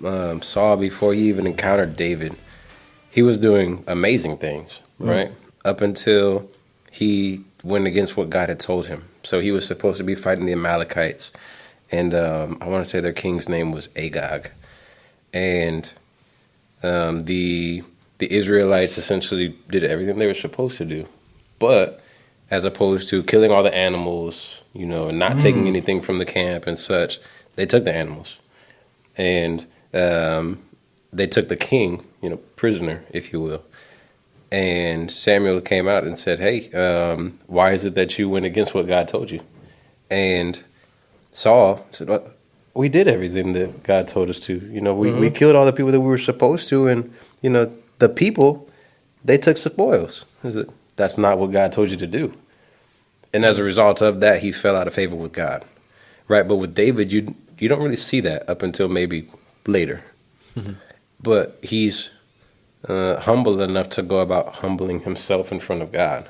Saul, before he even encountered David, he was doing amazing things, right? Up until he went against what God had told him. So he was supposed to be fighting the Amalekites, and I want to say their king's name was Agag, and the Israelites essentially did everything they were supposed to do, but as opposed to killing all the animals, and not taking anything from the camp and such, they took the animals, and they took the king, prisoner, if you will. And Samuel came out and said, "Hey, why is it that you went against what God told you?" And Saul said, "Well, we did everything that God told us to. We killed all the people that we were supposed to, and the people, they took spoils. That's not what God told you to do." And as a result of that, he fell out of favor with God, right? But with David, you don't really see that up until maybe later. But he's humble enough to go about humbling himself in front of God,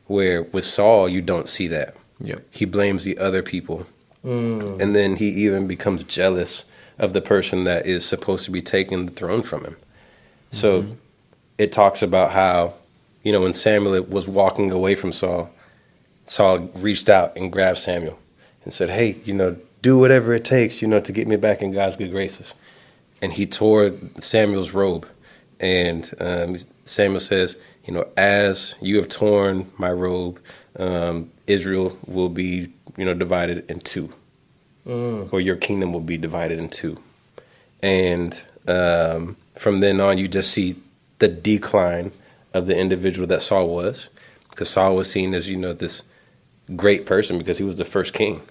where with Saul, you don't see that. Yep. He blames the other people. And then he even becomes jealous of the person that is supposed to be taking the throne from him. So it talks about how, when Samuel was walking away from Saul, Saul reached out and grabbed Samuel and said, "Hey, do whatever it takes, to get me back in God's good graces." And he tore Samuel's robe. And Samuel says, "As you have torn my robe, Israel will be, divided in two, or your kingdom will be divided in two." And from then on, you just see the decline of the individual that Saul was, because Saul was seen as, this great person because he was the first king.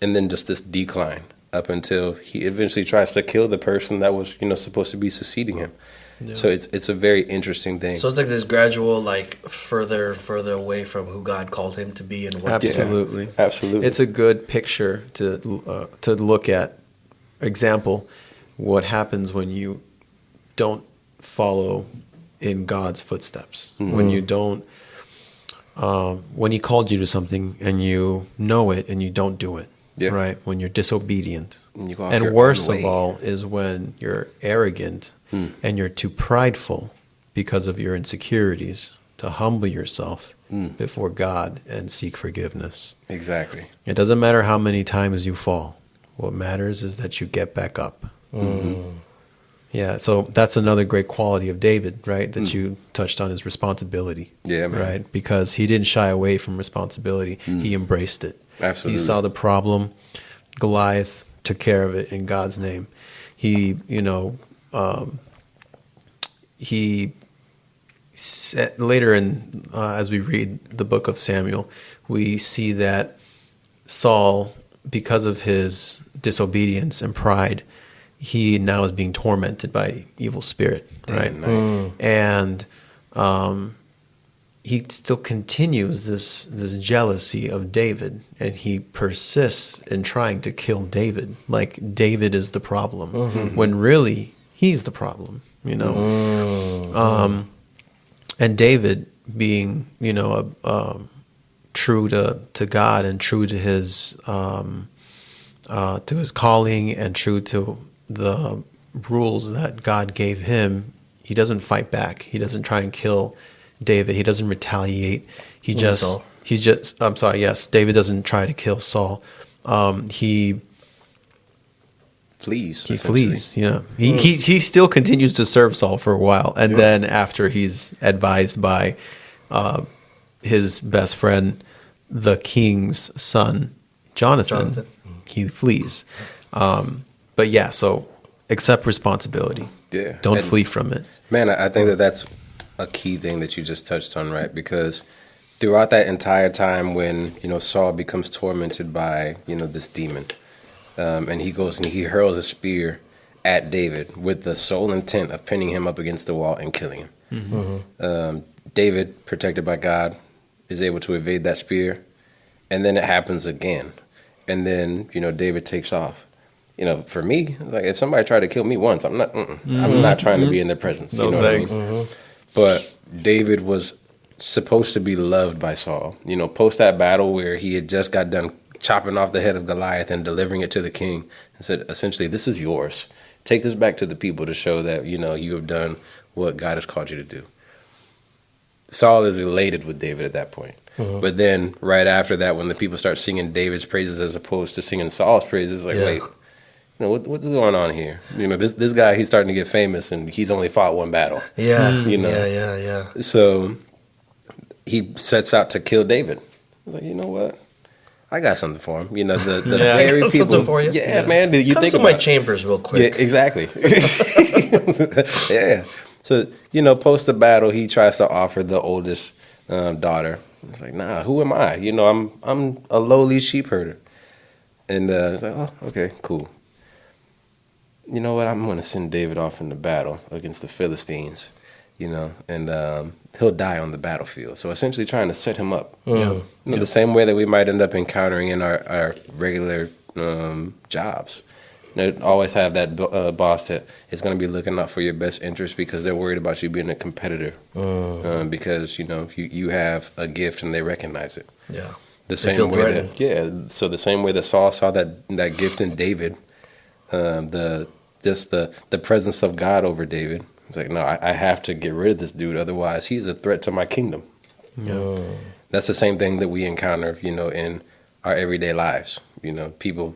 And then just this decline up until he eventually tries to kill the person that was, supposed to be succeeding him. Yeah. So it's a very interesting thing. So it's like this gradual, further and further away from who God called him to be and what. Absolutely, yeah, absolutely. It's a good picture to look at. Example, what happens when you don't follow in God's footsteps? When you don't, when He called you to something and you know it and you don't do it. Yeah. Right? When you're disobedient. And worst of all is when you're arrogant and you're too prideful because of your insecurities to humble yourself before God and seek forgiveness. Exactly. It doesn't matter how many times you fall. What matters is that you get back up. Yeah, so that's another great quality of David, right, that you touched on, is responsibility. Yeah, man. Right? Because he didn't shy away from responsibility. He embraced it. Absolutely. He saw the problem. Goliath took care of it in God's name. He, he said, later in, as we read the book of Samuel, we see that Saul, because of his disobedience and pride, he now is being tormented by evil spirit, right? And he still continues this jealousy of David, and he persists in trying to kill David. Like David is the problem, when really he's the problem, And David, being true to God and true to his calling and true to the rules that God gave him, he doesn't fight back. He doesn't try and kill David. He doesn't retaliate. David doesn't try to kill Saul. He flees. He flees. Yeah. He still continues to serve Saul for a while, and then after he's advised by his best friend, the king's son, Jonathan. He flees. But yeah, so accept responsibility. Yeah. Don't flee from it. Man, I think that's a key thing that you just touched on, right? Because throughout that entire time when, Saul becomes tormented by, this demon, and he goes and he hurls a spear at David with the sole intent of pinning him up against the wall and killing him. David, protected by God, is able to evade that spear, and then it happens again. And then, David takes off. For me, like if somebody tried to kill me once, I'm not trying to be in their presence. No thanks. What I mean? But David was supposed to be loved by Saul. Post that battle where he had just got done chopping off the head of Goliath and delivering it to the king and said, essentially, this is yours. Take this back to the people to show that, you have done what God has called you to do. Saul is elated with David at that point. But then right after that, when the people start singing David's praises as opposed to singing Saul's praises, like, wait, what's going on here? This guy, he's starting to get famous, and he's only fought one battle. Yeah. Yeah. So he sets out to kill David. He's like, you know what? I got something for him. The very people. Something for you. Yeah, man. You Come think to about my chambers real quick. Yeah, exactly. Yeah. So post the battle, he tries to offer the oldest daughter. It's like, nah, who am I? I'm a lowly sheep herder. And it's like, oh, okay, cool. You know what? I'm going to send David off into battle against the Philistines, and he'll die on the battlefield. So essentially trying to set him up. The same way that we might end up encountering in our regular jobs. Always have that boss that is going to be looking out for your best interest because they're worried about you being a competitor. Because, you have a gift and they recognize it. Yeah. The same way so the same way that Saul saw that gift in David, the presence of God over David. It's like, no, I have to get rid of this dude, otherwise he's a threat to my kingdom. That's the same thing that we encounter, in our everyday lives. People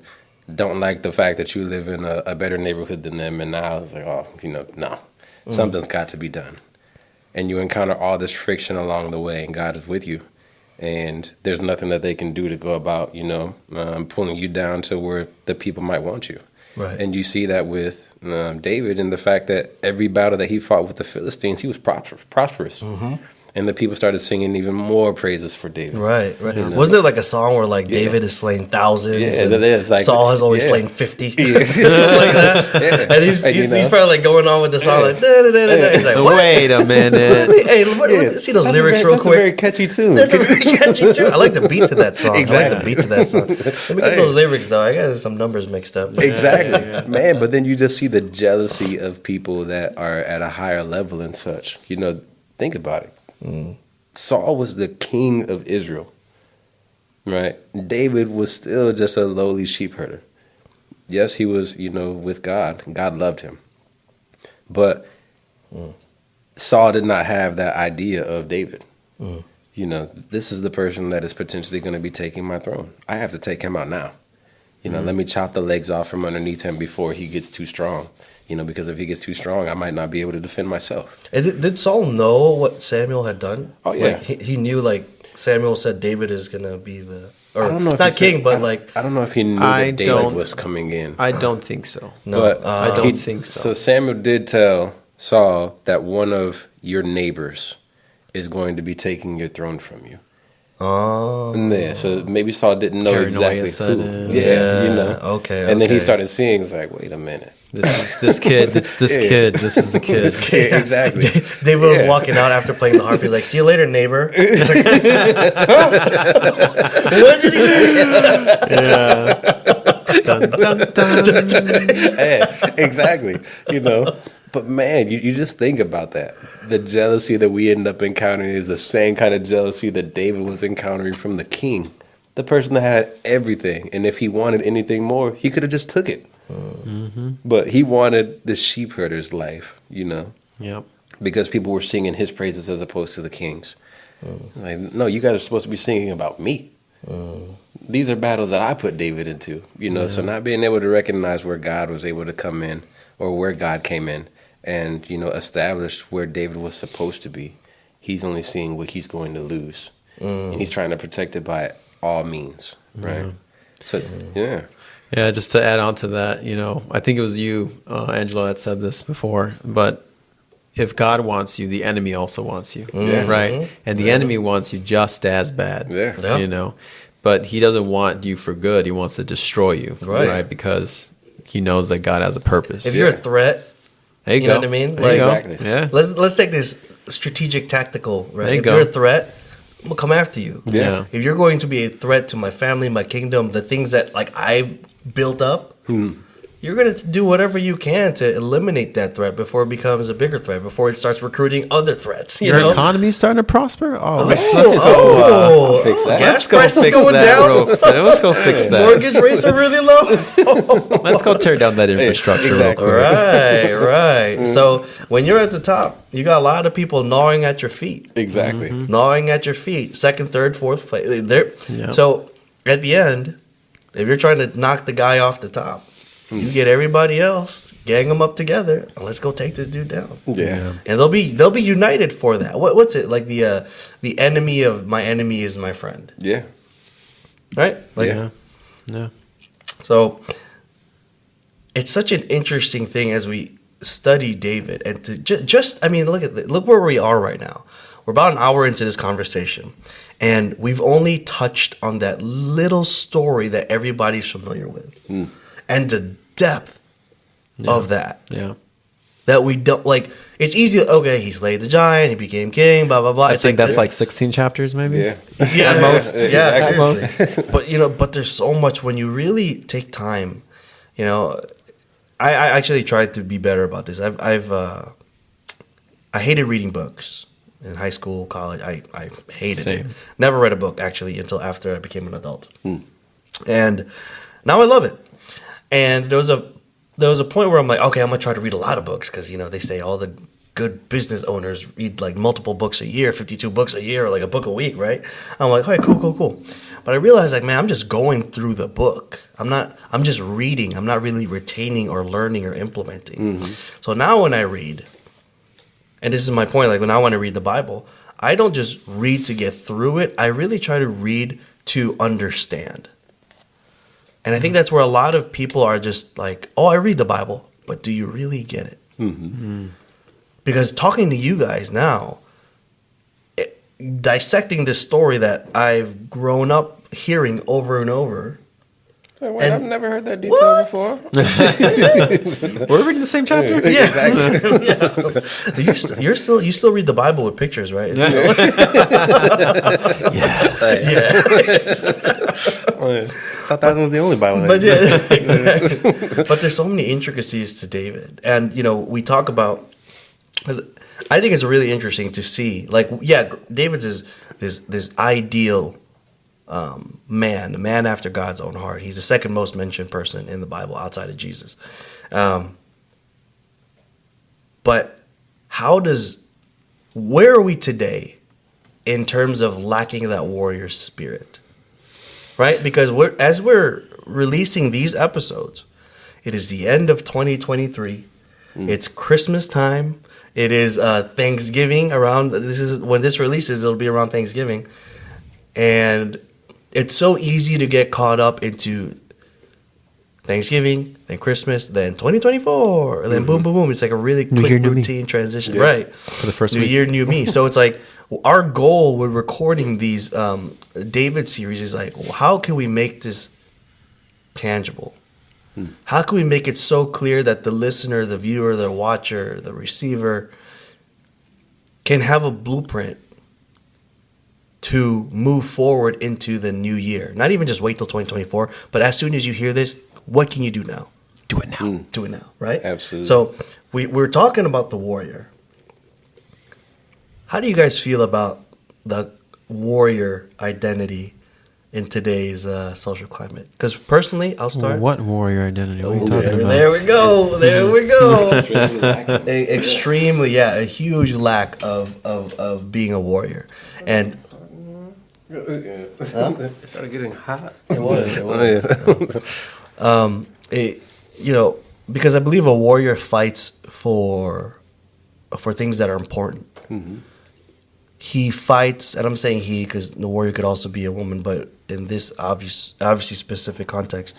don't like the fact that you live in a better neighborhood than them, and now it's like, oh, no, something's got to be done. And you encounter all this friction along the way, and God is with you. And there's nothing that they can do to go about, pulling you down to where the people might want you. Right. And you see that with David and the fact that every battle that he fought with the Philistines, he was prosperous. And the people started singing even more praises for David. Right. Wasn't there like a song where like David has slain thousands? Yeah, that is. Like, Saul has only slain 50. Yeah. like that. And he's probably like going on with the song like, He's like, So what? wait a minute. Hey, see those lyrics real quick. That's a very catchy tune. That's a very catchy tune. I like the beat to that song. Exactly. I like the beat to that song. Let me get those lyrics though. I got some numbers mixed up. Exactly. Man, but then you just see the jealousy of people that are at a higher level and such. Think about it. Saul was the king of Israel, right? David was still just a lowly sheep herder. Yes, he was, with God. God loved him. But Saul did not have that idea of David. This is the person that is potentially going to be taking my throne. I have to take him out now. Let me chop the legs off from underneath him before he gets too strong. Because if he gets too strong, I might not be able to defend myself. And did Saul know what Samuel had done? Oh, yeah. Like, he knew, like, Samuel said David is going to be the... Or, I don't know if not king, said, but like... I don't know if he knew that David was coming in. I don't think so. No, but I don't think so. So Samuel did tell Saul that one of your neighbors is going to be taking your throne from you. Oh. Yeah, so maybe Saul didn't know Paranoia exactly who. in. Yeah. Okay. And then he started seeing, like, wait a minute. This kid. This is the kid. Yeah, exactly. David was walking out after playing the harp. He's like, "See you later, neighbor." What did he say? Yeah. Dun, dun, dun. Yeah, exactly. But man, you just think about that. The jealousy that we end up encountering is the same kind of jealousy that David was encountering from the king, the person that had everything. And if he wanted anything more, he could have just took it. But he wanted the sheep herder's life, Yep. because people were singing his praises as opposed to the king's. Like, no, you guys are supposed to be singing about me. These are battles that I put David into, So not being able to recognize where God was able to come in, or where God came in, and establish where David was supposed to be. He's only seeing what he's going to lose, and he's trying to protect it by all means, right? So yeah. Yeah, just to add on to that, I think it was you, Angelo, that said this before, but if God wants you, the enemy also wants you, right? And the enemy wants you just as bad, but he doesn't want you for good. He wants to destroy you, right? Because he knows that God has a purpose. If you're a threat, there you know go. what I mean? There you go. Exactly. Yeah. Let's take this strategic tactical, right? There you If go. you're a threat, I'm gonna come after you. Yeah. If you're going to be a threat to my family, my kingdom, the things that like I've built up, you're going to do whatever you can to eliminate that threat before it becomes a bigger threat, before it starts recruiting other threats. Your economy's starting to prosper? Oh, let's fix that. Gas go prices fix going that down. real quick. Let's go fix that. Mortgage rates are really low. Let's go tear down that infrastructure exactly. real quick. Right. So when you're at the top, you got a lot of people gnawing at your feet. Exactly. Gnawing at your feet. Second, third, fourth place. Yeah. So at the end, if you're trying to knock the guy off the top, you get everybody else, gang them up together, and let's go take this dude down. Yeah. And they'll be united for that. What's it like? The enemy of my enemy is my friend. Yeah. Right? Like, Yeah. So it's such an interesting thing as we study David, and to just I mean, look where we are right now. We're about an hour into this conversation, and we've only touched on that little story that everybody's familiar with, and the depth of that. Yeah. That we don't like. It's easy. Okay, he slayed the giant. He became king. Blah blah blah. I think that's like 16 chapters, maybe. Yeah. yeah, at most. Yeah, At seriously. But there's so much when you really take time. You know, I actually tried to be better about this. I hated reading books in high school, college. I hated it. Same. Never read a book actually until after I became an adult, and now I love it. And there was a point where I'm like, okay, I'm gonna try to read a lot of books because they say all the good business owners read like multiple books a year, 52 books a year, or like a book a week, right? I'm like, all right, cool. But I realized like, man, I'm just going through the book. I'm just reading. I'm not really retaining or learning or implementing. So now when I read, and this is my point, like when I want to read the Bible, I don't just read to get through it. I really try to read to understand. And I think that's where a lot of people are just like, oh, I read the Bible, but do you really get it? Because talking to you guys now, dissecting this story that I've grown up hearing over and over. Wait, And- I've never heard that detail before. We're reading the same chapter? Yeah, you still read the Bible with pictures, right? Yes. Thought that was the only Bible. But yeah, exactly. But there's so many intricacies to David, and we talk about. Because I think it's really interesting to see, like, yeah, David's is this ideal man, a man after God's own heart. He's the second most mentioned person in the Bible outside of Jesus. But where are we today in terms of lacking that warrior spirit? Right? Because as we're releasing these episodes, it is the end of 2023. It's Christmas time. It is Thanksgiving when this releases, it'll be around Thanksgiving. And it's so easy to get caught up into Thanksgiving, then Christmas, then 2024, and then boom, boom, boom. It's like a really New quick year, new me. routine transition. Yeah. Right. For the first New week. year, new me. So it's like our goal with recording these David series is like, how can we make this tangible? How can we make it so clear that the listener, the viewer, the watcher, the receiver can have a blueprint to move forward into the new year? Not even just wait till 2024, but as soon as you hear this, what can you do now? Do it now. Do it now, right? Absolutely. So we're talking about the warrior. How do you guys feel about the warrior identity in today's social climate? Because personally, I'll start. What warrior identity? What are you talking about? There we go. There we go. Extremely Extremely, a huge lack of being a warrior. And It started getting hot. it was. Because I believe a warrior fights for things that are important. He fights, and I'm saying he because the warrior could also be a woman, but in this obviously specific context,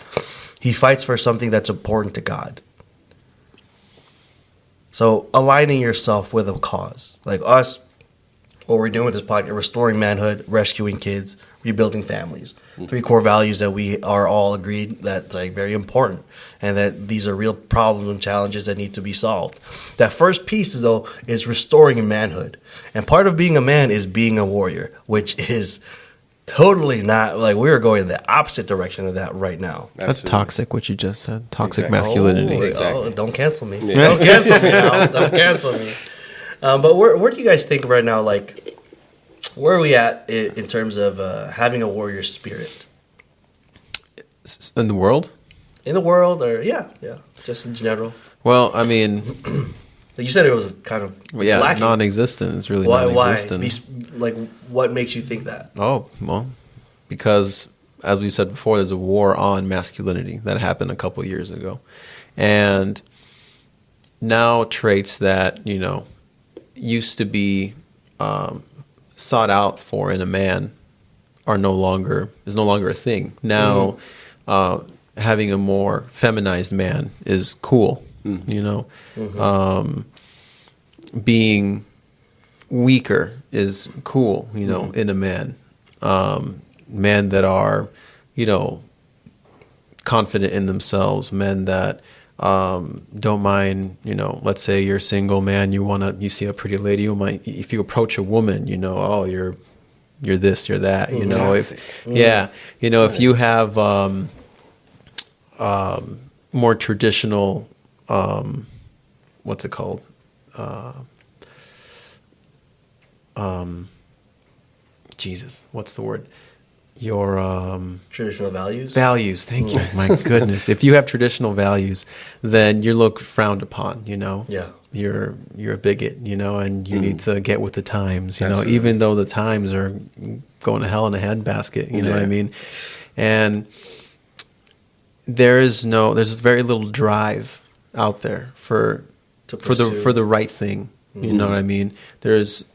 he fights for something that's important to God. So aligning yourself with a cause, like us, what we're doing with this podcast, restoring manhood, rescuing kids, rebuilding families. 3 core values that we are all agreed that's like very important, and that these are real problems and challenges that need to be solved. That first piece though is restoring manhood, and part of being a man is being a warrior, which is totally not. Like, we're going the opposite direction of that right now. That's Absolutely. toxic, what you just said. Toxic Exactly. masculinity. Exactly. Don't cancel me. Yeah. Don't cancel me now. Don't cancel me. But where do you guys think right now, like, where are we at in terms of having a warrior spirit? In the world? In the world, or just in general? Well, I mean, You said it was kind of lacking. non-existent. It's really Why? non-existent. Like, what makes you think that? Oh, well, because as we've said before, there's a war on masculinity that happened a couple of years ago. And now traits that, used to be sought out for in a man is no longer a thing. Now, having a more feminized man is cool, being weaker is cool, in a man. Men that are, confident in themselves, men that don't mind, let's say you're a single man, you see a pretty lady, you might, if you approach a woman, oh, you're this, you're that, if you have more traditional, what's it called? Jesus, what's the word? Your Traditional values. Values, thank you. My goodness, if you have traditional values, then you look frowned upon. Yeah. You're a bigot. And you need to get with the times. Absolutely. Even though the times are going to hell in a handbasket. You know what I mean? And there's very little drive out there for the right thing. You know what I mean? There's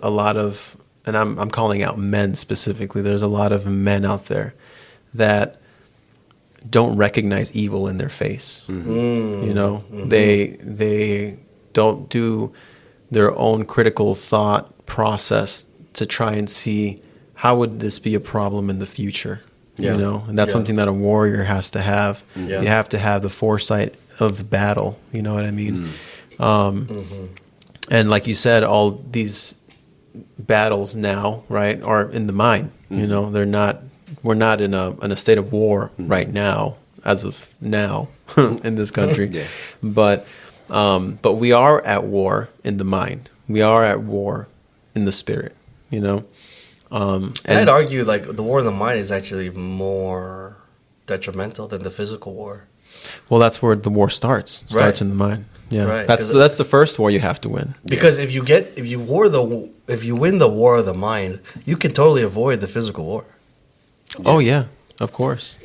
a lot of, and I'm calling out men specifically. There's a lot of men out there that don't recognize evil in their face. They don't do their own critical thought process to try and see how would this be a problem in the future. And that's something that a warrior has to have. You have to have the foresight of battle. You know what I mean? And like you said, all these battles now, right, are in the mind. We're not in a state of war right now, as of now in this country. But we are at war in the mind. We are at war in the spirit. And I'd argue like the war in the mind is actually more detrimental than the physical war. Well, that's where the war starts. Right. In the mind. Yeah, Right. That's the first war you have to win. Because if you win the war of the mind, you can totally avoid the physical war. Oh yeah, of course.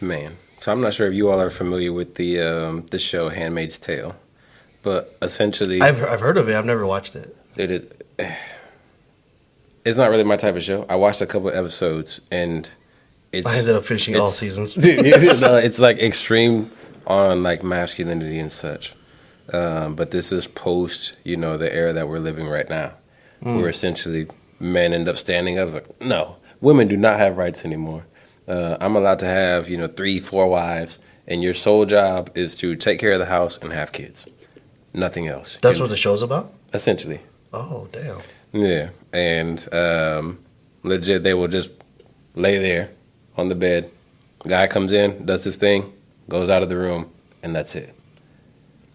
Man, so I'm not sure if you all are familiar with the show Handmaid's Tale, but essentially, I've heard of it. I've never watched it. It's not really my type of show. I watched a couple episodes and I ended up finishing all seasons. No, it's like extreme on like masculinity and such. But this is post, the era that we're living right now, where essentially men end up standing up. It's like, no, women do not have rights anymore. I'm allowed to have, 3-4 wives, and your sole job is to take care of the house and have kids. Nothing else. That's what the show's about? Essentially. Oh, damn. Yeah. And legit, they will just lay there on the bed. Guy comes in, does his thing, goes out of the room, and that's it.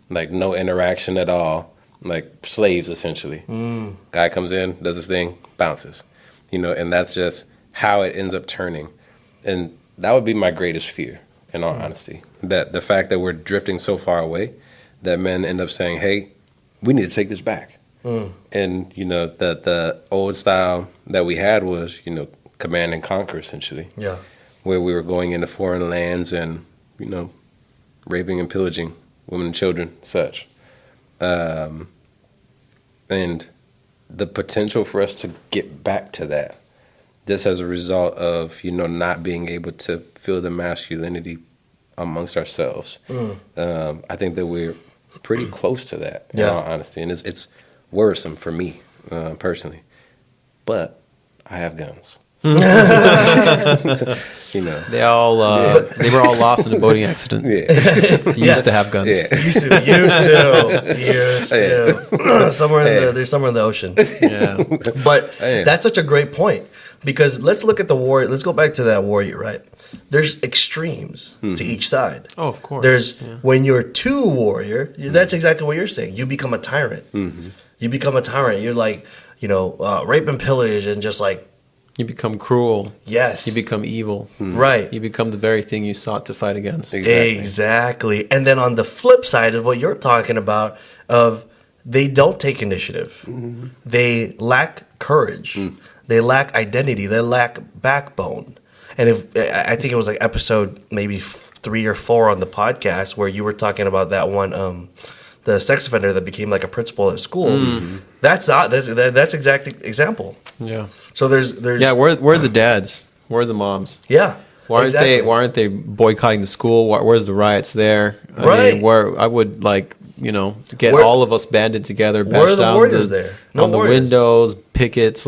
Like no interaction at all. Like slaves, essentially. Guy comes in, does his thing, bounces. And that's just how it ends up turning. And that would be my greatest fear, in all honesty. That the fact that we're drifting so far away, that men end up saying, hey, we need to take this back. And, the old style that we had was, command and conquer, essentially. Yeah. Where we were going into foreign lands and, raping and pillaging women and children, such. And the potential for us to get back to that, just as a result of, not being able to feel the masculinity amongst ourselves. I think that we're pretty close to that, in all honesty. And it's worrisome for me, personally. But I have guns. You know. They all they were all lost in a boating accident. Yeah. Used to have guns. Yeah. Used to. There's somewhere in the ocean. Yeah. But Yeah. that's such a great point, because let's look at the warrior. Let's go back to that warrior, right? There's extremes to each side. Oh, of course. There's when you're too warrior, that's exactly what you're saying. You become a tyrant. You become a tyrant. You're like, rape and pillage and just like, You become cruel. yes. You become evil. right. You become the very thing you sought to fight against. Exactly. And then on the flip side of what you're talking about, of they don't take initiative. They lack courage. They lack identity. They lack backbone. And I think it was like episode maybe 3 or 4 on the podcast where you were talking about that one, the sex offender that became like a principal at school. That's exact example. Yeah. So there's Yeah, where are the dads? Where are the moms? yeah. Why exactly. aren't they boycotting the school? Where's the riots there? I Right. mean, where I would get Where- all of us banded together, Where are bash the down warriors there? No on the warriors. windows, pickets,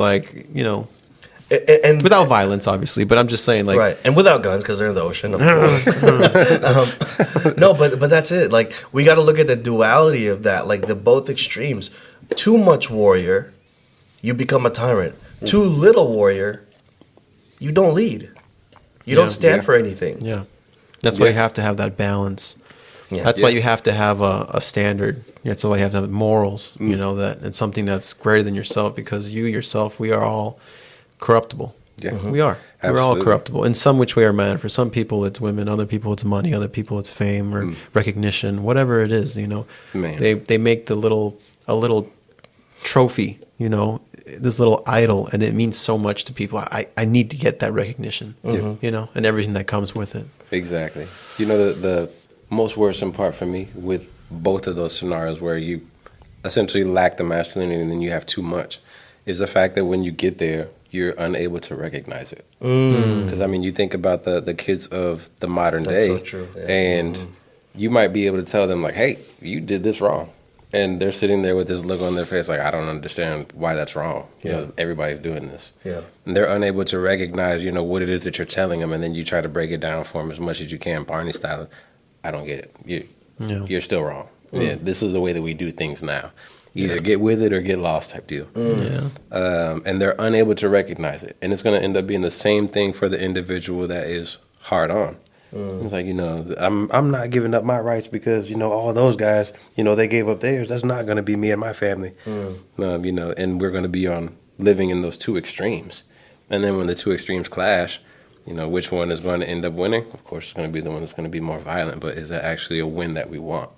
And without violence, obviously. But I'm just saying, like, right, and without guns because they're in the ocean. Of course. No, but that's it. Like we got to look at the duality of that, like the both extremes. Too much warrior, you become a tyrant. Too little warrior, you don't lead. You don't stand for anything. yeah, that's why you have to have that balance. Yeah. That's why you have to have a standard. That's why you have to have morals. That it's something that's greater than yourself, because you yourself, we are all corruptible. Yeah. We are. We're all Absolutely. corruptible in some which way or manner. For some people, it's women. Other people, it's money. Other people, it's fame or recognition. Whatever it is, Man. they make a little trophy. This little idol, and it means so much to people. I need to get that recognition. And everything that comes with it. Exactly. The most worrisome part for me with both of those scenarios where you essentially lack the masculinity and then you have too much is the fact that when you get there, you're unable to recognize it. Because, you think about the kids of the modern day. That's so true. Yeah. And you might be able to tell them, like, hey, you did this wrong. And they're sitting there with this look on their face like, I don't understand why that's wrong. Everybody's doing this. Yeah. And they're unable to recognize, what it is that you're telling them. And then you try to break it down for them as much as you can, Barney style. I don't get it. You're still wrong. Yeah, this is the way that we do things now. Either get with it or get lost type deal. And they're unable to recognize it. And it's going to end up being the same thing for the individual that is hard on. It's like, I'm not giving up my rights because, all those guys, they gave up theirs. That's not going to be me and my family. And we're going to be living in those two extremes. And then when the two extremes clash, which one is going to end up winning? Of course, it's going to be the one that's going to be more violent. But is that actually a win that we want?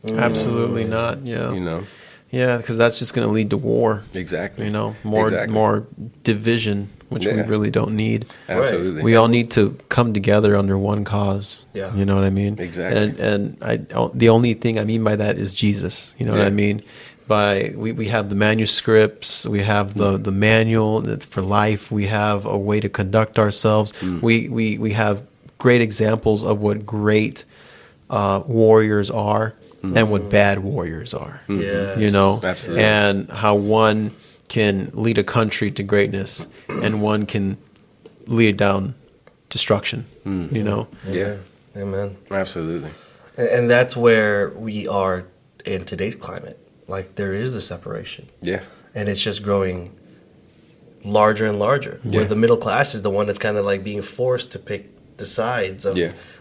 Absolutely not. Yeah. Yeah, because that's just going to lead to war. Exactly. More division, which we really don't need. Absolutely. We all need to come together under one cause. Yeah. You know what I mean? Exactly. And the only thing I mean by that is Jesus. You know what I mean? We have the manuscripts, we have the manual for life, we have a way to conduct ourselves. We have great examples of what great warriors are and what bad warriors are. Yes. Absolutely. And how one can lead a country to greatness and one can lead it down destruction. Yeah. Amen. Absolutely. And that's where we are in today's climate. Like there is the separation. Yeah. And it's just growing larger and larger. Where the middle class is the one that's kind of like being forced to pick the sides of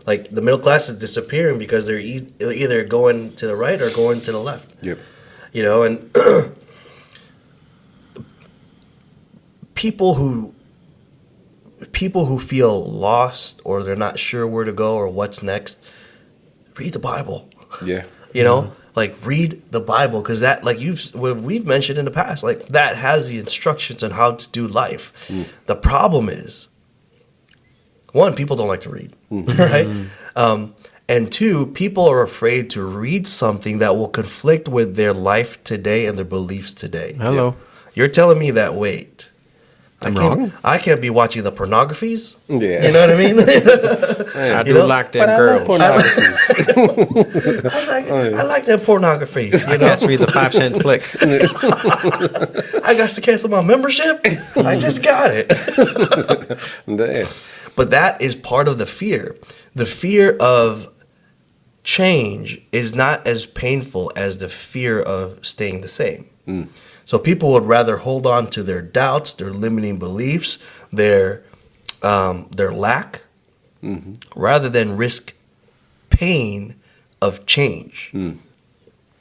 like the middle class is disappearing because they're either going to the right or going to the left. Yep. And people who feel lost or they're not sure where to go or what's next, read the Bible. Yeah. Like read the Bible, because that, like we've mentioned in the past, like that has the instructions on how to do life. The problem is, one, people don't like to read, right? And two, people are afraid to read something that will conflict with their life today and their beliefs today. Hello. You're telling me that, wait, I'm wrong? I can't be watching the pornographies. Yeah. You know what I mean? I do like that girl. I like that pornographies. I can't read the 5-cent flick. I got to cancel my membership. I just got it. Damn. But that is part of the fear. The fear of change is not as painful as the fear of staying the same. So people would rather hold on to their doubts, their limiting beliefs, their lack, rather than risk pain of change.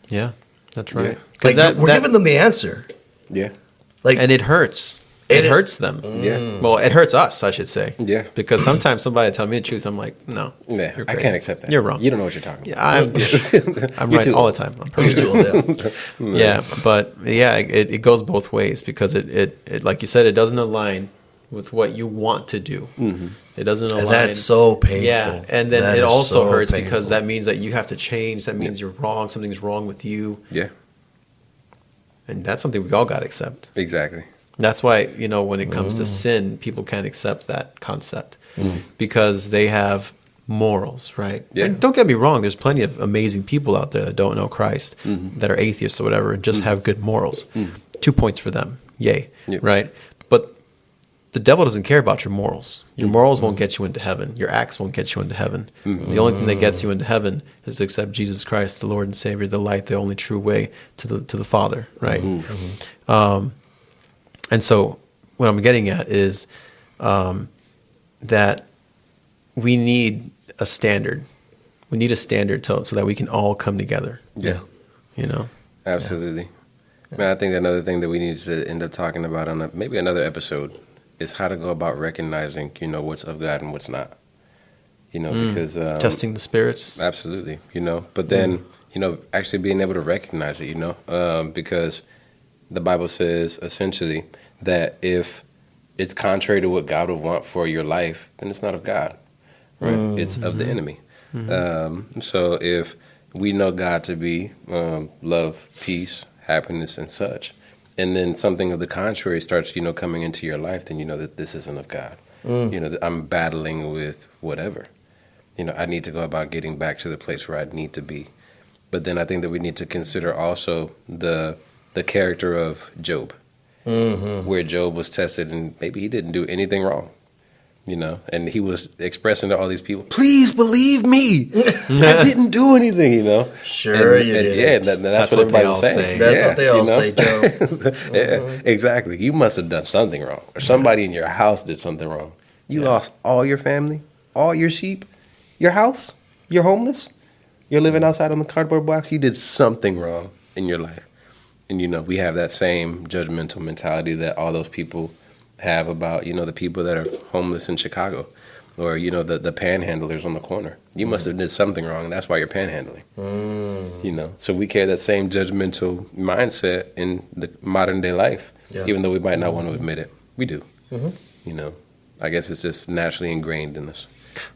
Yeah, that's right. Like we're giving them the answer. Yeah. Like, And it hurts. It hurts them. Yeah. Well, it hurts us, I should say. Yeah. Because sometimes somebody tell me the truth, I'm like, no. Yeah, you're I crazy. can't accept that. You're wrong. You don't know what you're talking Yeah, I'm You're right too all old. the time. I'm pretty perfect. cool, Yeah, but yeah, it goes both ways because it like you said, it doesn't align with what you want to do. It doesn't align. and that's so painful. Yeah, and then That it is also so hurts painful. because that means that you have to change. That means you're wrong. Something's wrong with you, Yeah, and that's something we all got to accept. exactly. That's why, when it comes to sin, people can't accept that concept because they have morals, right? Yeah. And don't get me wrong, there's plenty of amazing people out there that don't know Christ, that are atheists or whatever, and just have good morals. 2 points for them. Yay. Yeah. Right? But the devil doesn't care about your morals. Your morals won't get you into heaven. Your acts won't get you into heaven. The only thing that gets you into heaven is to accept Jesus Christ, the Lord and Savior, the light, the only true way to the Father, right? And so what I'm getting at is that we need a standard. We need a standard so that we can all come together. Yeah. Absolutely. Man, I think another thing that we need to end up talking about on maybe another episode is how to go about recognizing, what's of God and what's not. Because Testing the spirits. absolutely, but then, actually being able to recognize it, because the Bible says essentially that if it's contrary to what God would want for your life, then it's not of God, right? It's of the enemy. So if we know God to be love, peace, happiness, and such, and then something of the contrary starts, coming into your life, then you know that this isn't of God. That I'm battling with whatever. I need to go about getting back to the place where I need to be. But then I think that we need to consider also the character of Job, where Job was tested and maybe he didn't do anything wrong, and he was expressing to all these people, please believe me, I didn't do anything, Sure you did. Yeah, that's what everybody was saying. That's Yeah, what they all say, Joe. Yeah, exactly. You must have done something wrong, or somebody in your house did something wrong. You lost all your family, all your sheep, your house, you're homeless, you're living outside on the cardboard box. You did something wrong in your life. And, we have that same judgmental mentality that all those people have about, the people that are homeless in Chicago or, the panhandlers on the corner. You must have did something wrong. And that's why you're panhandling. So we carry that same judgmental mindset in the modern day life, even though we might not want to admit it. We do. I guess it's just naturally ingrained in us.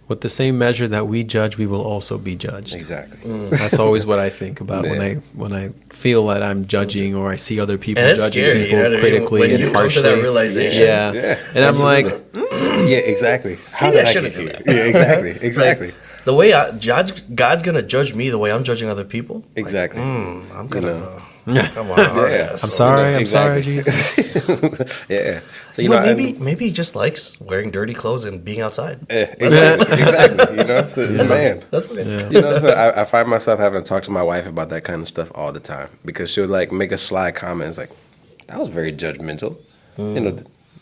With the same measure that we judge, we will also be judged. Exactly. That's always what I think about Yeah. when I feel that I'm judging or I see other people And it's judging scary, people critically when and you come harshly. to that realization. Yeah. And I'm like, Yeah, exactly. How Maybe did I I shouldn't get do here? that. Yeah, exactly. Like, the way God's going to judge me the way I'm judging other people. Exactly. I'm kind of... come on. Yeah. I'm sorry, Exactly. Jesus. Yeah. So maybe he just likes wearing dirty clothes and being outside. Exactly. The man. That's okay. So I find myself having to talk to my wife about that kind of stuff all the time because she'll make a sly comment. It's like, that was very judgmental.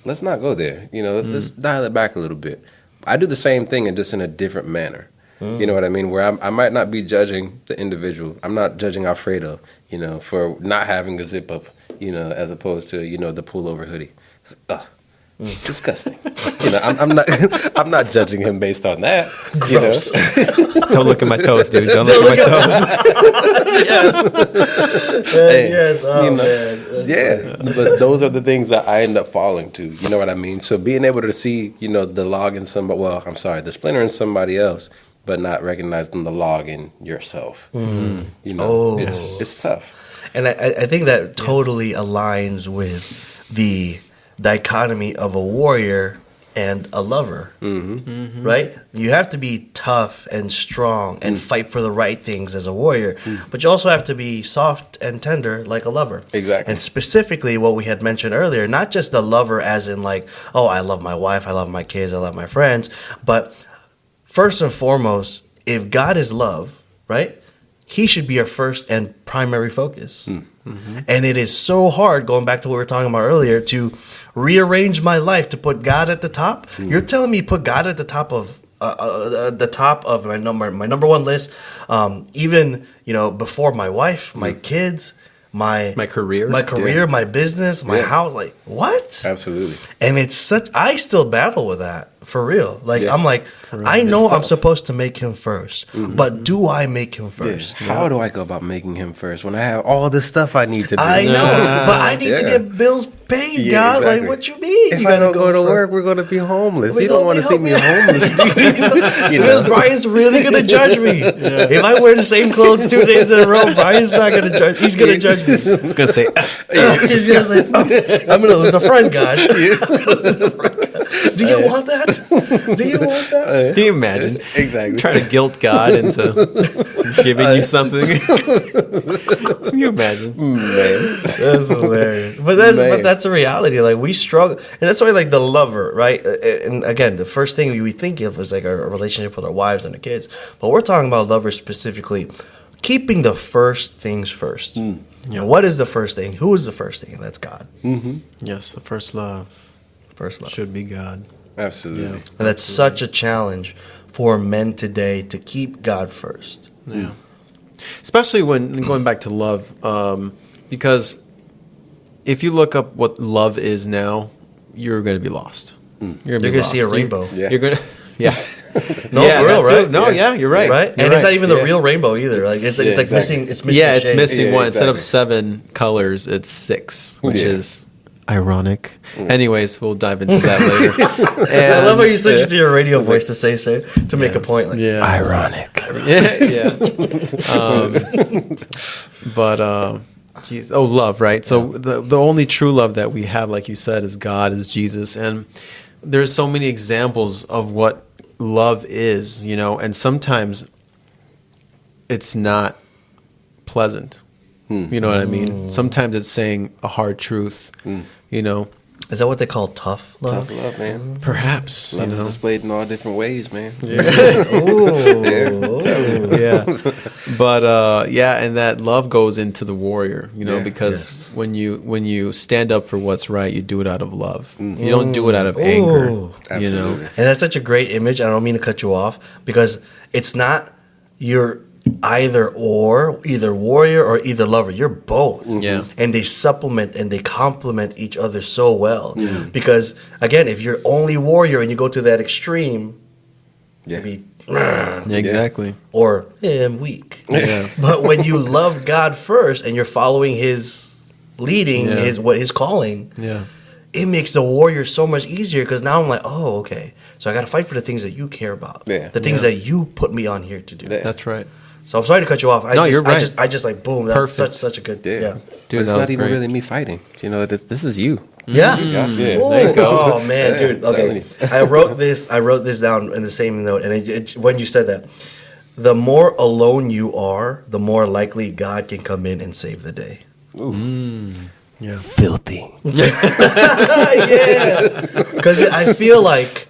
Let's not go there. Let's dial it back a little bit. I do the same thing and just in a different manner. You know what I mean? Where I might not be judging the individual. I'm not judging Alfredo, for not having a zip up, as opposed to, the pullover hoodie. Ugh. Disgusting. I'm not judging him based on that. Gross. Don't look at my toes, dude. Don't look at my toes. Yes. Yes. Oh, man. That's Yeah, but those are the things that I end up falling to. You know what I mean? So being able to see, the log in the splinter in somebody else, but not recognizing the log in yourself. It's tough. And I think that totally aligns with the dichotomy of a warrior and a lover, right? You have to be tough and strong and fight for the right things as a warrior, but you also have to be soft and tender like a lover. Exactly. And specifically what we had mentioned earlier, not just the lover as in like, oh, I love my wife, I love my kids, I love my friends, but first and foremost, if God is love, right? He should be our first and primary focus. And it is so hard, going back to what we were talking about earlier, to rearrange my life to put God at the top. You're telling me put God at the top of my number one list, even before my wife, my kids, my career, my business, my house. Like what? Absolutely. And it's I still battle with that for real. Like I'm like, I know I'm supposed to make him first, but do I make him first? How do I go about making him first when I have all the stuff I need to do? I know, but I need to get bills paid, God. Exactly. Like, what you mean? If You I gotta don't go to for- work, we're going to be homeless. We're You don't gonna want to be see me homeless, do you? Brian's really gonna judge me. If I wear the same clothes 2 days in a row, Brian's not gonna judge. He's gonna judge me. It's gonna say, He's gonna say, I'm gonna lose a friend, God. Do you want that? Do you want that? can you imagine? Exactly. Trying to guilt God into giving you something. Can you imagine? Man. That's hilarious. But Man. that's a reality. Like we struggle, and that's why like the lover, right? And again, the first thing we think of is like our relationship with our wives and the kids. But we're talking about lovers specifically, keeping the first things first. What is the first thing? Who is the first thing? And that's God. Yes, the first love First love. should be God. Absolutely. Yeah. And that's such a challenge for men today to keep God first. Yeah. Especially when going back to love, because if you look up what love is now, you're going to be lost. You're You're gonna see a rainbow. Yeah. You're going to, yeah. No, Yeah, for real, that too. right? No, yeah, you're right. Right? You're And it's right. not even the Yeah. real rainbow either. Like it's like exactly. missing. It's missing. Yeah, a it's shade. missing Yeah, one. Instead of exactly. 7 colors, it's 6, which Yeah. is ironic. Anyways, we'll dive into that later. And, I love how you switch it to your radio voice to say so to make a point. Like, yeah. Ironic. yeah. Geez. Oh, love, right? So the only true love that we have, like you said, is God, is Jesus. And there's so many examples of what love is, and sometimes it's not pleasant. You know what I mean? Sometimes it's saying a hard truth, is that what they call tough love? Tough love, man. Perhaps, Love is displayed in all different ways, man. yeah. But and that love goes into the warrior, Yeah. because when you stand up for what's right, you do it out of love. You don't do it out of anger. Ooh. Absolutely. And that's such a great image. I don't mean to cut you off because it's not you're either warrior or either lover. You're both. Yeah. And they supplement and they complement each other so well. Because again, if you're only warrior and you go to that extreme, Yeah. maybe Exactly. or I'm weak. Yeah. But when you love God first and you're following his leading, Yeah. his calling, Yeah. it makes the warrior so much easier because now I'm like, oh, okay. So I got to fight for the things that you care about. Yeah. The things that you put me on here to do. Yeah. That's right. So I'm sorry to cut you off. You're right. I just like, boom. That's Perfect. such a good, Yeah. yeah. Dude, But it's that was not even great. really me fighting. This is you. Yeah. Yeah. Ooh, There you go. Oh man, Yeah, dude. I'm telling Okay, you. I wrote this down in the same note, and when you said that, the more alone you are, the more likely God can come in and save the day. Yeah. Filthy. Yeah, because I feel like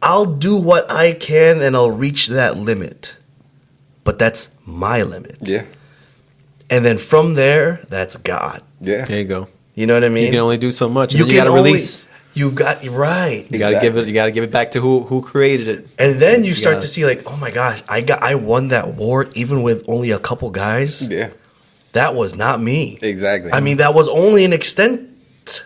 I'll do what I can and I'll reach that limit, but that's my limit. Yeah. And then from there, that's God. Yeah. There you go. You know what I mean? You can only do so much. You And you got to only- release. You got right. You got to give it. You got to give it back to who created it. And then you start gotta- to see like, oh my gosh, I won that war even with only a couple guys. Yeah. That was not me. Exactly. I mean, that was only an extent,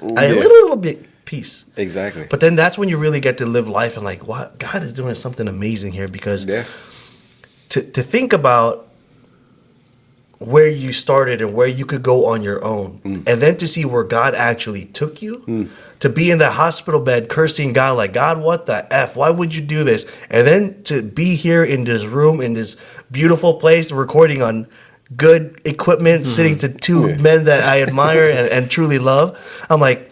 a Yeah. little bit piece. Exactly. But then that's when you really get to live life and like, wow, God is doing something amazing here because Yeah. to think about where you started and where you could go on your own, and then to see where God actually took you, to be in the hospital bed cursing God like, God, what the F? Why would you do this? And then to be here in this room, in this beautiful place, recording on good equipment, sitting to two men that I admire and truly love. I'm like,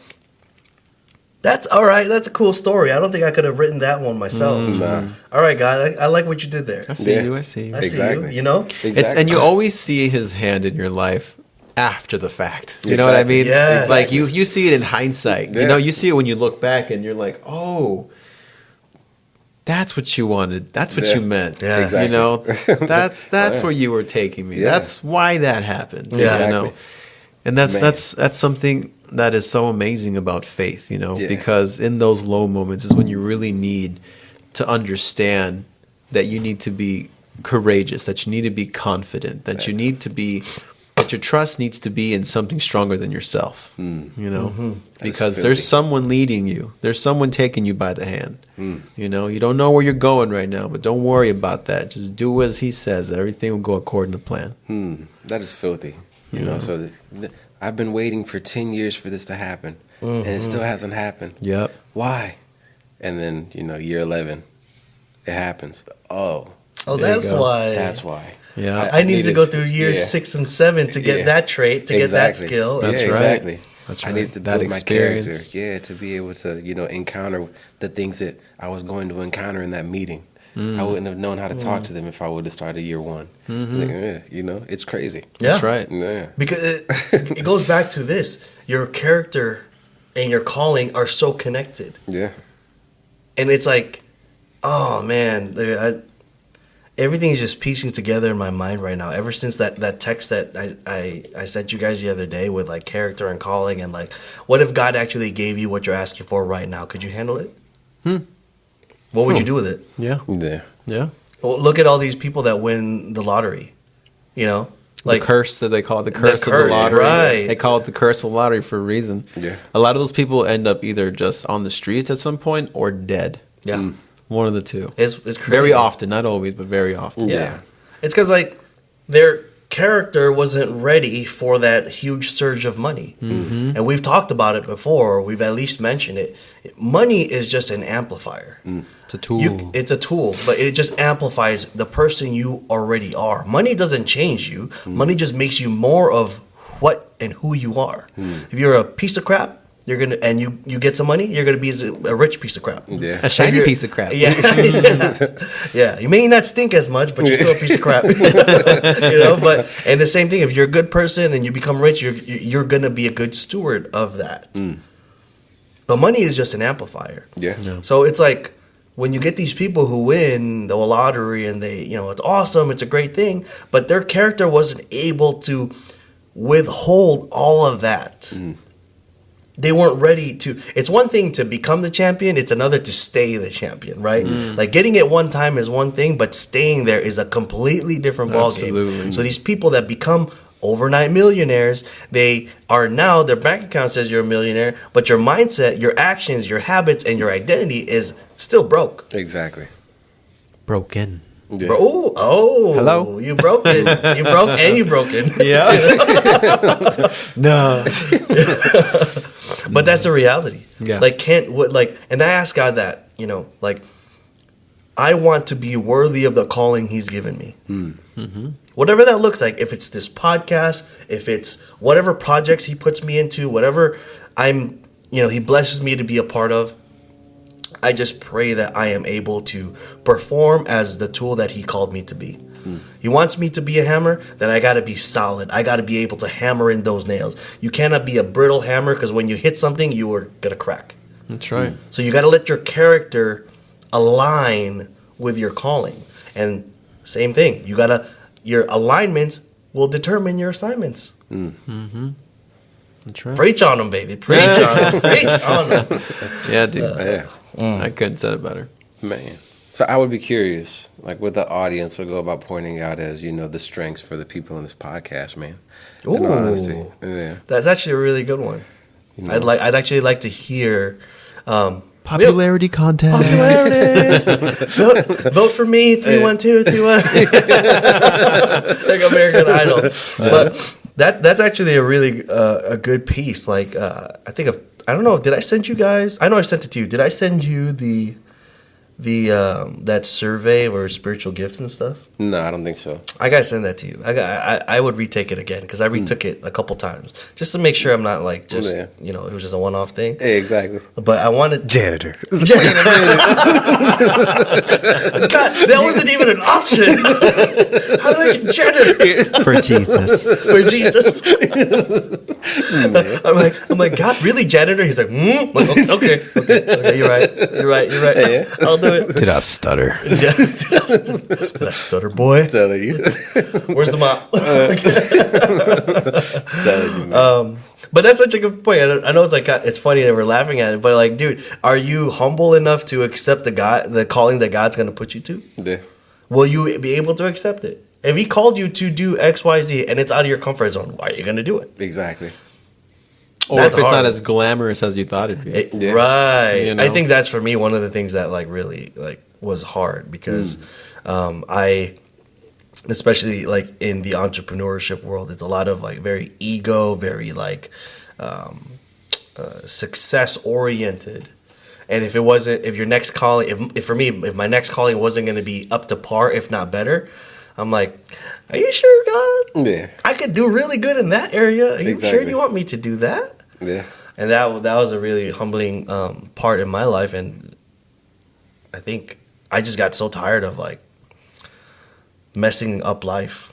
That's all right. That's a cool story. I don't think I could have written that one myself. Nah. All right, guys. I like what you did there. I see Yeah. you. I see you. I see Exactly. you. You know? Exactly. And you always see his hand in your life after the fact. You know what I Exactly. mean? Yes. Like you see it in hindsight. Yeah. You know, you see it when you look back and you're like, oh, that's what you wanted. That's what Yeah. you meant. Yeah. Exactly. You know, that's Yeah. where you were taking me. Yeah. That's why that happened. Yeah. You know, Exactly. and that's Man. that's something that is so amazing about faith. You know, Yeah. because in those low moments is when you really need to understand that you need to be courageous, that you need to be confident, that you need to be, that your trust needs to be in something stronger than yourself. You know, because filthy. there's someone leading you, there's someone taking you by the hand. You know, you don't know where you're going right now, but don't worry about that. Just do as he says. Everything will go according to plan. That is filthy. You know, so I've been waiting for 10 years for this to happen, and it still hasn't happened. Yep. Why? And then, you know, year 11, it happens. Oh, Oh, There you that's go. why. that's why. Yeah. I needed to go through years yeah. 6 and 7 to get Yeah. that trait, to get that skill. That's yeah, right. Exactly. That's I right. needed to That build my character. experience. Yeah, to be able to, you know, encounter the things that I was going to encounter in that meeting. I wouldn't have known how to talk to them if I would have started year 1. Like, yeah, you know, it's crazy. Yeah. That's right. Yeah. Because it goes back to this. Your character and your calling are so connected. Yeah. And it's like, oh man, everything's just piecing together in my mind right now. Ever since that text that I sent you guys the other day with like character and calling and like, what if God actually gave you what you're asking for right now? Could you handle it? What would you do with it? Yeah. Yeah. Yeah. Well, look at all these people that win the lottery. You know, Like the curse that they call it, the curse of the lottery. right. They call it the curse of the lottery for a reason. Yeah. A lot of those people end up either just on the streets at some point or dead. Yeah, One of the two. it's crazy. Very often, not always, but very often. Yeah. It's because, like, their character wasn't ready for that huge surge of money. And we've talked about it before. We've at least mentioned it. Money is just an amplifier. It's a tool. It's a tool, but it just amplifies the person you already are. Money doesn't change you. Money just makes you more of what and who you are. If you're a piece of crap, you're gonna and you get some money, you're gonna be a rich piece of crap. Yeah. A shiny If you're- piece of crap. Yeah, yeah. You may not stink as much, but you're still a piece of crap. You know. But and the same thing. If you're a good person and you become rich, you're gonna be a good steward of that. But money is just an amplifier. Yeah. So it's like when you get these people who win the lottery and they, you know, it's awesome, it's a great thing, but their character wasn't able to withhold all of that. They weren't ready to. It's one thing to become the champion, it's another to stay the champion, right? Like getting it one time is one thing, but staying there is a completely different ballgame. Absolutely. So these people that become overnight millionaires, they are now, their bank account says you're a millionaire, but your mindset, your actions, your habits, and your identity is still broke. Exactly. Broken. Yeah. Oh, Hello? you broke it. You broke and you broke it. Yeah. No. But that's the reality. Yeah. Like and I ask God that, you know, like I want to be worthy of the calling He's given me. Whatever that looks like, if it's this podcast, if it's whatever projects He puts me into, whatever He blesses me to be a part of. I just pray that I am able to perform as the tool that He called me to be. He wants me to be a hammer, then I got to be solid. I got to be able to hammer in those nails. You cannot be a brittle hammer because when you hit something, you are going to crack. That's right. So you got to let your character align with your calling. And same thing, your alignments will determine your assignments. That's right. Preach on them, baby. Preach on them. Preach on them. Yeah, dude. Yeah. I couldn't have said it better. Man. So I would be curious, like what the audience will go about pointing out as, you know, the strengths for the people in this podcast, man. In all honesty. Ooh. Yeah. That's actually a really good one. You know? I'd actually like to hear Popularity contest. vote for me 31231 like American Idol. But that's actually a really a good piece. Like I don't know, did I send you guys? I know I sent it to you. Did I send you the that survey or spiritual gifts and stuff? No, I don't think so. I gotta send that to you. I would retake it again because I retook it a couple times just to make sure I'm not like just it was just a one-off thing. Yeah, exactly. But I wanted Janitor. God, that wasn't even an option. How do I get janitor? For Jesus. For Jesus. I'm like, God, really, janitor? He's like, Like, okay, you're right. Yeah. I'll do it. Did I stutter? Did I stutter, boy? Telling you. Where's the mop? Telling you, man. But that's such a good point. I know it's like it's funny that we're laughing at it, but like, dude, are you humble enough to accept the calling that God's going to put you to? Yeah. Will you be able to accept it? If He called you to do X, Y, Z, and it's out of your comfort zone, why are you going to do it? Exactly. Or That's if it's hard. not as glamorous as you thought it'd be. Yeah. Right. You know? I think that's for me one of the things that like really like was hard because I, especially like in the entrepreneurship world, it's a lot of like very ego, very like success oriented. And if your next calling, if my next calling wasn't going to be up to par, if not better, I'm like, are you sure, God? Yeah. I could do really good in that area. Are you sure Exactly. you want me to do that? Yeah. And that was a really humbling part in my life, and I think I just got so tired of like messing up life,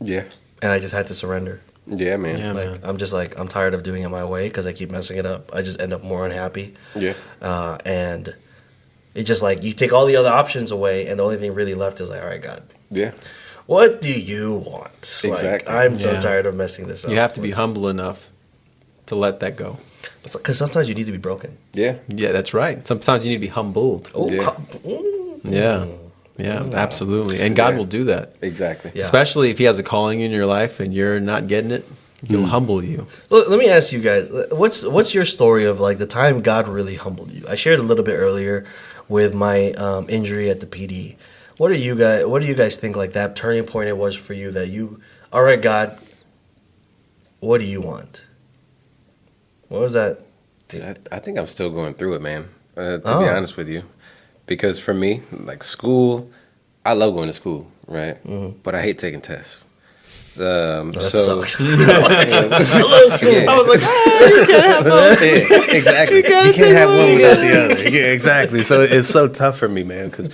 Yeah. and I just had to surrender. Yeah, man. Yeah. Like man. I'm just like I'm tired of doing it my way because I keep messing it up. I just end up more unhappy. Yeah. And it's just like you take all the other options away, and the only thing really left is like, all right, God, Yeah. what do you want? Exactly. Like, I'm so Yeah. tired of messing this up. You have to be humble enough to let that go. because sometimes you need to be broken. Yeah. Yeah, that's right. Sometimes you need to be humbled. Oh, Yeah. Yeah. Yeah, absolutely. And God Yeah. will do that. Exactly. Yeah. Especially if He has a calling in your life and you're not getting it, He'll humble you. Let me ask you guys, what's your story of like the time God really humbled you? I shared a little bit earlier with my injury at the PD. What do you guys think like that turning point it was for you that you, all right, God, what do you want? What was that? Dude, I think I'm still going through it, man. To Oh. be honest with you, because for me, like school, I love going to school, right? But I hate taking tests. That So sucks. I love school. Yeah. I was like, you can't have both. Yeah, exactly. You can't have one without the other. Yeah, exactly. So it's so tough for me, man, because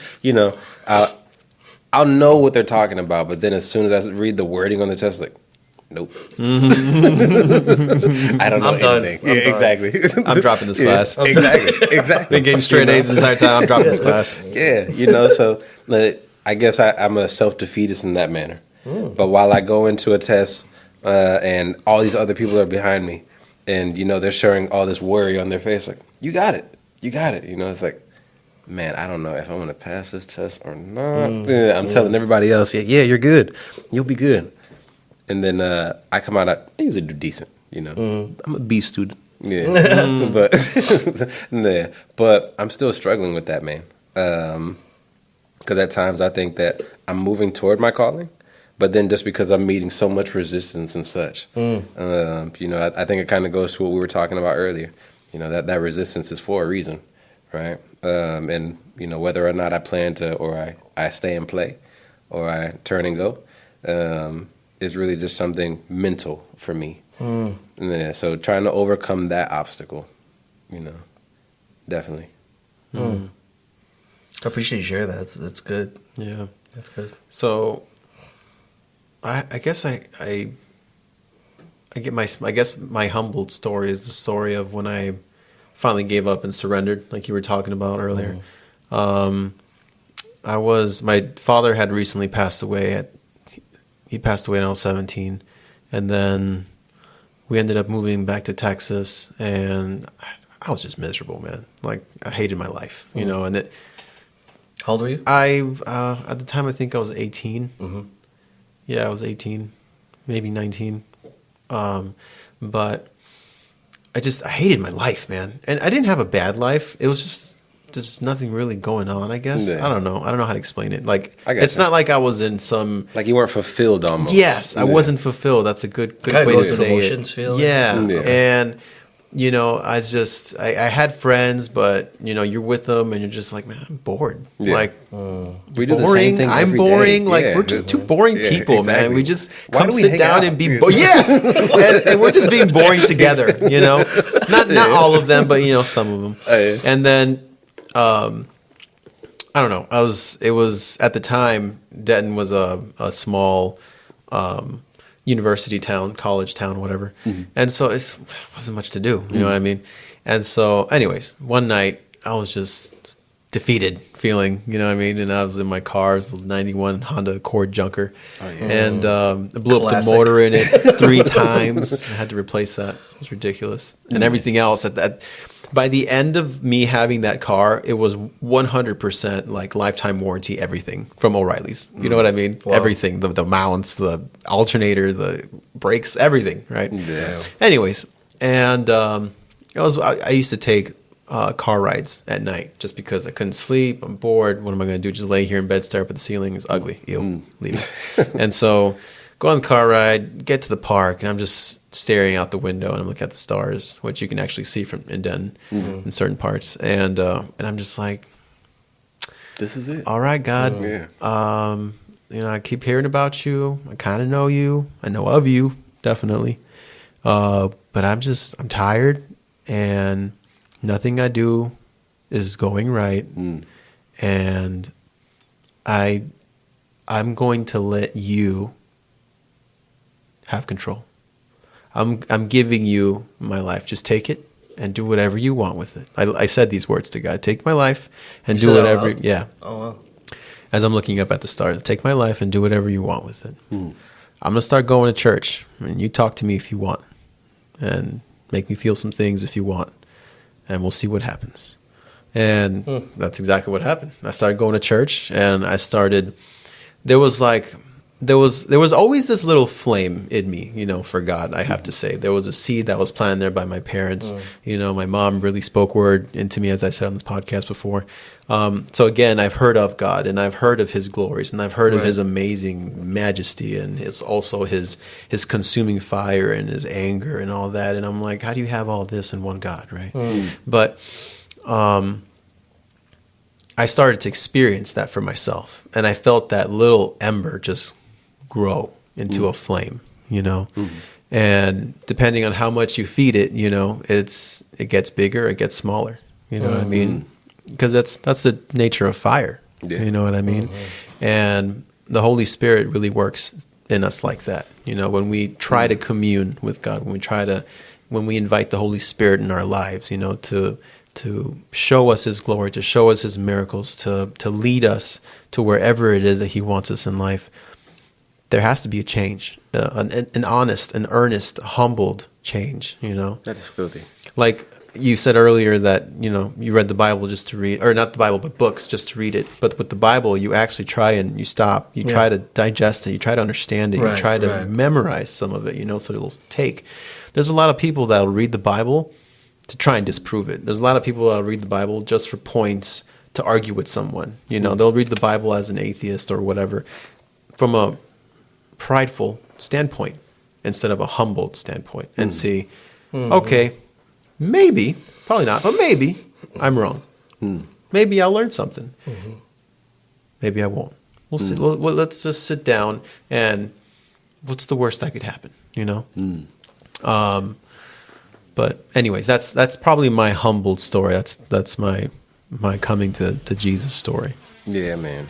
I'll know what they're talking about, but then as soon as I read the wording on the test, like, nope. I don't know I'm done. anything. I'm Yeah, done. exactly. I'm dropping this class. Exactly. Been getting straight A's this entire time. I'm dropping this class. Yeah, so I guess I'm a self-defeatist in that manner. But while I go into a test and all these other people are behind me and, they're showing all this worry on their face, like, you got it. It's like, man, I don't know if I'm going to pass this test or not. Yeah, I'm telling everybody else, yeah, you're good. You'll be good. And then I come out, I usually do decent, I'm a B student. Yeah. But I'm still struggling with that, man. Because at times I think that I'm moving toward my calling, but then just because I'm meeting so much resistance and such, I think it kind of goes to what we were talking about earlier. That resistance is for a reason, right? And whether or not I plan to, or I stay and play, or I turn and go, is really just something mental for me. Yeah, so trying to overcome that obstacle, definitely. I appreciate you sharing that. That's good. Yeah. That's good. So, I guess I get my humbled story is the story of when I finally gave up and surrendered, like you were talking about earlier. My father had recently passed away. He passed away when I was 17, and then we ended up moving back to Texas, and I was just miserable, man. Like I hated my life, and it. How old were you? At the time, I think I was 18. Yeah, I was 18, maybe 19. But I hated my life, man. And I didn't have a bad life. It was just nothing really going on, I guess. Yeah. I don't know how to explain it. Like, I got it's you. not like I was in some... Like you weren't fulfilled almost. Yes, I Yeah. wasn't fulfilled. That's a good Kinda way go to through the say motions it. feeling. Yeah. Yeah. And I had friends, but you're with them and you're just like, man, I'm bored. Yeah. Like, We do the boring. same thing I'm every boring. day. Like, Yeah. we're just two boring people, man. exactly. We just Why come do we sit hang down out? and be, and we're just being boring together, Not all of them, but, some of them. And then, I don't know. It was at the time, Denton was a small, university town, college town, whatever. And so it wasn't much to do, you know what I mean? And so anyways, one night I was just defeated feeling, you know what I mean? And I was in my car, it was a 91 Honda Accord junker. And I blew up the motor in it 3 times. I had to replace that. It was ridiculous. And everything else by the end of me having that car, it was 100% like lifetime warranty, everything from O'Reilly's. You know what I mean? Wow. Everything, the mounts, the alternator, the brakes, everything, right? Yeah. Anyways, and I used to take car rides at night just because I couldn't sleep. I'm bored. What am I going to do? Just lay here in bed, stare up at the ceiling? It's ugly. Ew. Leave it. And so go on the car ride, get to the park, and I'm just staring out the window and I'm looking at the stars, which you can actually see from in Denton in certain parts. And I'm just like, this is it. All right, God. Yeah. I keep hearing about you. I kind of know you. I know of you, definitely. But I'm tired, and nothing I do is going right. And I'm going to let you have control. I'm giving you my life. Just take it and do whatever you want with it. I said these words to God. Take my life and do whatever. Yeah. Oh, wow. As I'm looking up at the stars, take my life and do whatever you want with it. I'm going to start going to church. You talk to me if you want, and make me feel some things if you want, and we'll see what happens. And that's exactly what happened. I started going to church, and there was always this little flame in me, for God, I have to say. There was a seed that was planted there by my parents. My mom really spoke word into me, as I said on this podcast before. So again, I've heard of God, and I've heard of his glories, and I've heard of his amazing majesty, and also his consuming fire and his anger and all that. And I'm like, how do you have all this in one God, right? But I started to experience that for myself, and I felt that little ember just grow into a flame, and depending on how much you feed it, it gets bigger, it gets smaller, what I mean? Because that's the nature of fire, you know what I mean? And the Holy Spirit really works in us like that. When we try to commune with God, when we invite the Holy Spirit in our lives, to show us his glory, to show us his miracles, to lead us to wherever it is that he wants us in life, there has to be a change, an honest, an earnest, humbled change, That is filthy. Like you said earlier that, you read the Bible just to read, or not the Bible, but books just to read it. But with the Bible, you actually try and you stop. You try to digest it. You try to understand it. You try to memorize some of it, so it'll take. There's a lot of people that will read the Bible to try and disprove it. There's a lot of people that will read the Bible just for points to argue with someone. They'll read the Bible as an atheist or whatever from a prideful standpoint instead of a humbled standpoint and see, okay, maybe, probably not, but maybe I'm wrong. Maybe I'll learn something. Maybe I won't. We'll see. Let's just sit down and what's the worst that could happen, But anyways, that's probably my humbled story. That's my coming to Jesus story. Yeah, man.